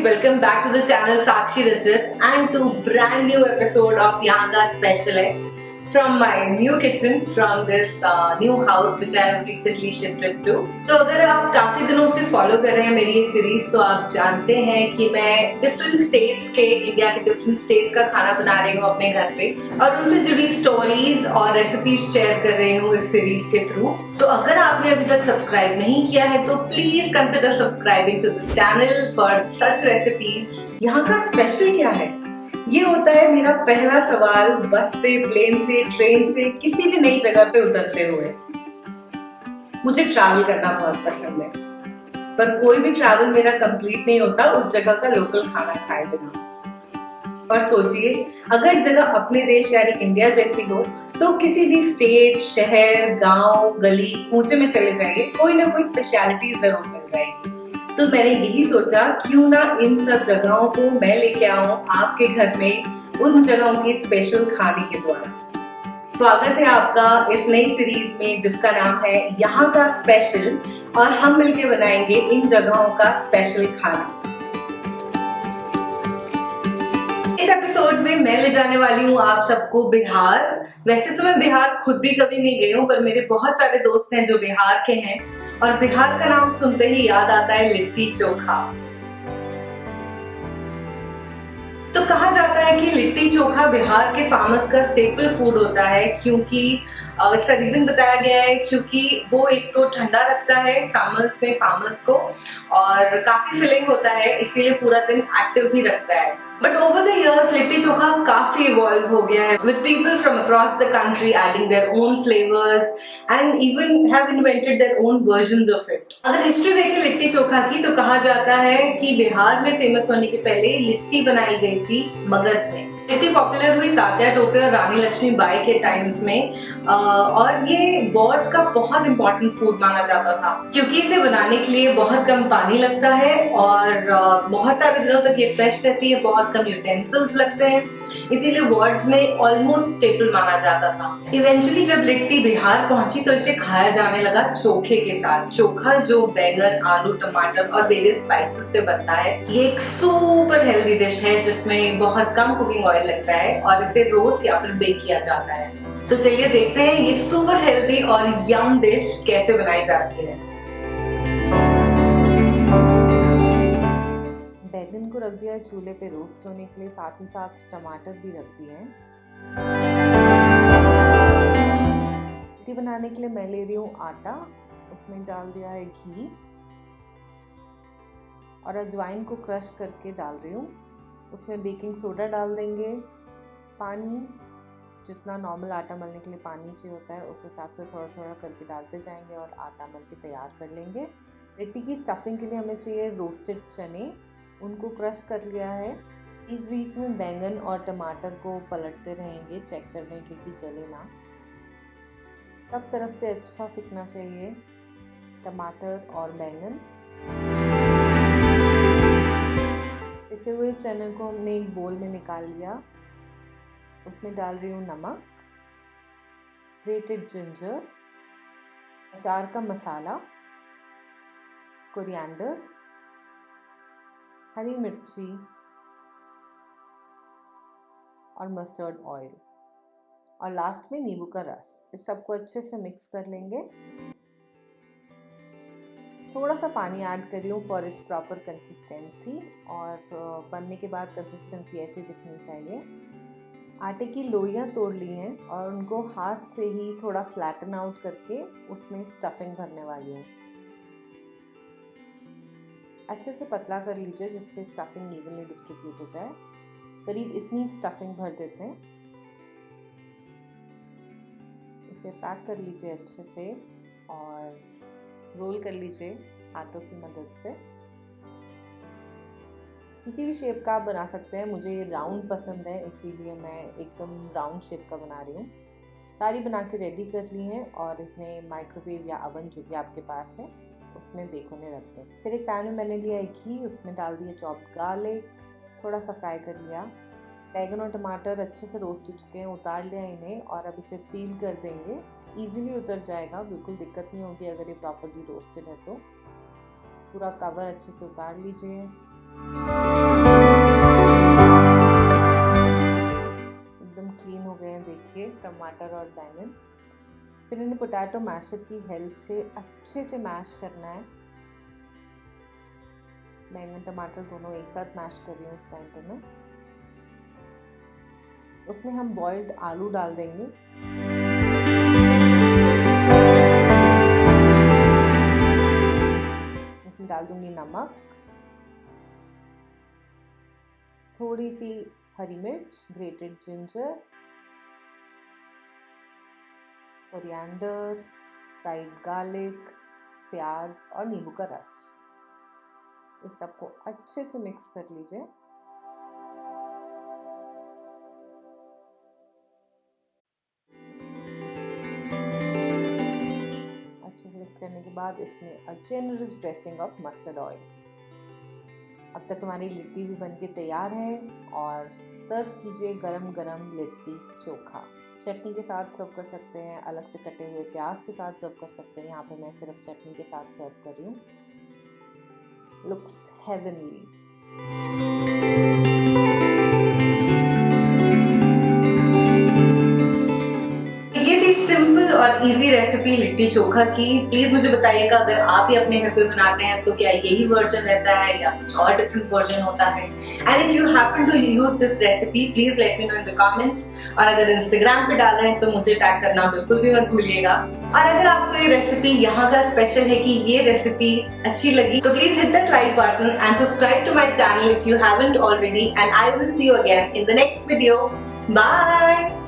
guys, welcome back to the channel Sakshi Rajat and to brand new episode of यहाँ का special है from my new kitchen from this new house which I have recently shifted to। तो अगर आप काफी दिनों से follow कर रहे हैं मेरी ये सीरीज तो आप जानते हैं कि मैं डिफरेंट स्टेट्स के इंडिया के डिफरेंट स्टेट्स का खाना बना रही हूँ अपने घर पे और उनसे जुड़ी स्टोरीज और रेसिपीज शेयर कर रही हूँ इस सीरीज के थ्रू। तो अगर आपने अभी तक सब्सक्राइब नहीं किया है तो please consider subscribing to this channel for such recipes. यहाँ का स्पेशल क्या है, ये होता है मेरा पहला सवाल बस से, प्लेन से, ट्रेन से, किसी भी नई जगह पे उतरते हुए। मुझे ट्रैवल करना बहुत पसंद है पर कोई भी ट्रैवल मेरा कंप्लीट नहीं होता उस जगह का लोकल खाना खाए बिना। और सोचिए अगर जगह अपने देश यानी इंडिया जैसी हो तो किसी भी स्टेट, शहर, गांव, गली, कूचे में चले जाइए, कोई ना कोई स्पेशलिटी जरूर मिल जाएगी। तो मैंने यही सोचा क्यों ना इन सब जगहों को मैं लेके आऊं आपके घर में उन जगहों की स्पेशल खाने के द्वारा। स्वागत है आपका इस नई सीरीज में जिसका नाम है यहाँ का स्पेशल और हम मिलके बनाएंगे इन जगहों का स्पेशल खाना। इस एपिसोड में मैं ले जाने वाली हूँ आप सबको बिहार। वैसे तो मैं बिहार खुद भी कभी नहीं गई हूँ पर मेरे बहुत सारे दोस्त हैं जो बिहार के हैं और बिहार का नाम सुनते ही याद आता है लिट्टी चोखा। तो कहा जाता है कि लिट्टी चोखा बिहार के फार्मर्स का स्टेपल फूड होता है क्योंकि इसका रीजन बताया गया है क्योंकि वो एक तो ठंडा रखता है समर्स में फार्मर्स को और काफी फिलिंग होता है इसीलिए पूरा दिन एक्टिव भी रखता है। But over the years litti chokha काफी इवॉल्व हो गया है with people from across the country adding their own flavours and even have invented their own versions of it. अगर हिस्ट्री देखें लिट्टी चोखा की तो कहा जाता है कि बिहार में फेमस होने के पहले लिट्टी बनाई गई थी मगध में। लिट्टी पॉपुलर हुई तात्या टोपे और रानी लक्ष्मीबाई के टाइम्स में और ये वॉर्स का बहुत इंपॉर्टेंट फूड माना जाता था क्योंकि इसे बनाने के लिए बहुत कम पानी लगता है और बहुत सारे दिनों तक ये फ्रेश रहती है, बहुत कम यूटेंसिल्स लगते हैं, इसीलिए वॉर्स में ऑलमोस्ट स्टेपल माना जाता था। इवेंचुअली जब लिट्टी बिहार पहुंची तो इसे खाया जाने लगा चोखे के साथ। चोखा जो बैगन, आलू, टमाटर और वेरियस स्पाइसेस से बनता है, ये एक सुपर हेल्दी डिश है जिसमें बहुत कम कुकिंग ऑयल लगता है और इसे रोस्ट या फिर बेक किया जाता है। तो चलिए देखते हैं ये सुपर हेल्दी और यम डिश कैसे बनाई जाती है। बैगन को रख दिया है चूल्हे पे रोस्ट होने के लिए, साथ ही साथ टमाटर भी रख दिए हैं। लिट्टी बनाने के लिए मैं ले रही हूँ आटा, उसमें डाल दिया है घी और अजवाइन को क्रश करके डाल रही हूँ। उसमें बेकिंग सोडा डाल देंगे, पानी जितना नॉर्मल आटा मलने के लिए पानी चाहिए होता है उस हिसाब से थोड़ा थोड़ा करके डालते जाएंगे और आटा मल के तैयार कर लेंगे। लिट्टी की स्टफिंग के लिए हमें चाहिए रोस्टेड चने, उनको क्रश कर लिया है। बीच बीच में बैंगन और टमाटर को पलटते रहेंगे चेक करने के कि जले ना। सब तरफ से अच्छा सिकना चाहिए टमाटर और बैंगन। पिसे हुए चने को हमने एक बोल में निकाल लिया, उसमें डाल रही हूँ नमक, ग्रेटेड जिंजर, अचार का मसाला, कोरिएंडर, हरी मिर्ची और मस्टर्ड ऑयल और लास्ट में नींबू का रस। इस सबको अच्छे से मिक्स कर लेंगे। थोड़ा सा पानी ऐड कर रही हूँ फॉर इट्स प्रॉपर कंसिस्टेंसी और बनने के बाद कंसिस्टेंसी ऐसी दिखनी चाहिए। आटे की लोइयाँ तोड़ ली हैं और उनको हाथ से ही थोड़ा फ्लैटन आउट करके उसमें स्टफिंग भरने वाली हूँ। अच्छे से पतला कर लीजिए जिससे स्टफिंग इवनली डिस्ट्रीब्यूट हो जाए। करीब इतनी स्टफिंग भर देते हैं। इसे पैक कर लीजिए अच्छे से और रोल कर लीजिए हाथों की मदद से। किसी भी शेप का आप बना सकते हैं, मुझे ये राउंड पसंद है इसीलिए मैं एकदम राउंड शेप का बना रही हूँ। सारी बना के रेडी कर ली हैं और इसमें माइक्रोवेव या अवन जो भी आपके पास है उसमें बेक होने रख दें। फिर एक पैन में मैंने लिया है घी, उसमें डाल दिया चॉप्ड गार्लिक, थोड़ा सा फ्राई कर लिया। बैगन और टमाटर अच्छे से रोस्ट हो चुके हैं, उतार लिया इन्हें और अब इसे पील कर देंगे। ईजिली उतर जाएगा, बिल्कुल दिक्कत नहीं होगी अगर ये प्रॉपर्ली रोस्टेड है तो। पूरा कवर अच्छे से उतार लीजिए एकदम क्लीन हो गए हैं देखिए टमाटर और बैंगन। फिर इन्हें पोटैटो मैशर की हेल्प से अच्छे से मैश करना है। बैंगन टमाटर दोनों एक साथ मैश कर रही हूँ इस टाइम पे मैं। उसमें हम बॉइल्ड आलू डाल देंगे। उसमें डाल दूंगी नमक, थोड़ी सी हरी मिर्च, grated ginger, coriander, fried garlic, प्याज और नींबू का रस। इस सबको अच्छे से मिक्स कर लीजिए। अच्छे से मिक्स करने के बाद इसमें अ generous dressing of mustard oil. अब तक हमारी लिट्टी भी बनके तैयार है और सर्व कीजिए गरम गरम लिट्टी चोखा। चटनी के साथ सर्व कर सकते हैं, अलग से कटे हुए प्याज के साथ सर्व कर सकते हैं। यहाँ पे मैं सिर्फ चटनी के साथ सर्व कर रही हूँ। Looks heavenly. ये थी सिंपल और इजी रेसिपी लिट्टी चोखा की। प्लीज मुझे बताइएगा अगर आप ही अपने घर पे बनाते हैं तो क्या यही वर्जन रहता है या कुछ और डिफरेंट वर्जन होता है। And if you happen to use this recipe please let me know in the comments. और अगर इंस्टाग्राम पे डाल रहे हैं तो मुझे टैग करना बिल्कुल भी मत भूलिएगा। और अगर आपको ये रेसिपी यहाँ का स्पेशल है कि ये रेसिपी अच्छी लगी तो please hit that like button and subscribe to my channel if you haven't already. And I will see you again in the next video. Bye.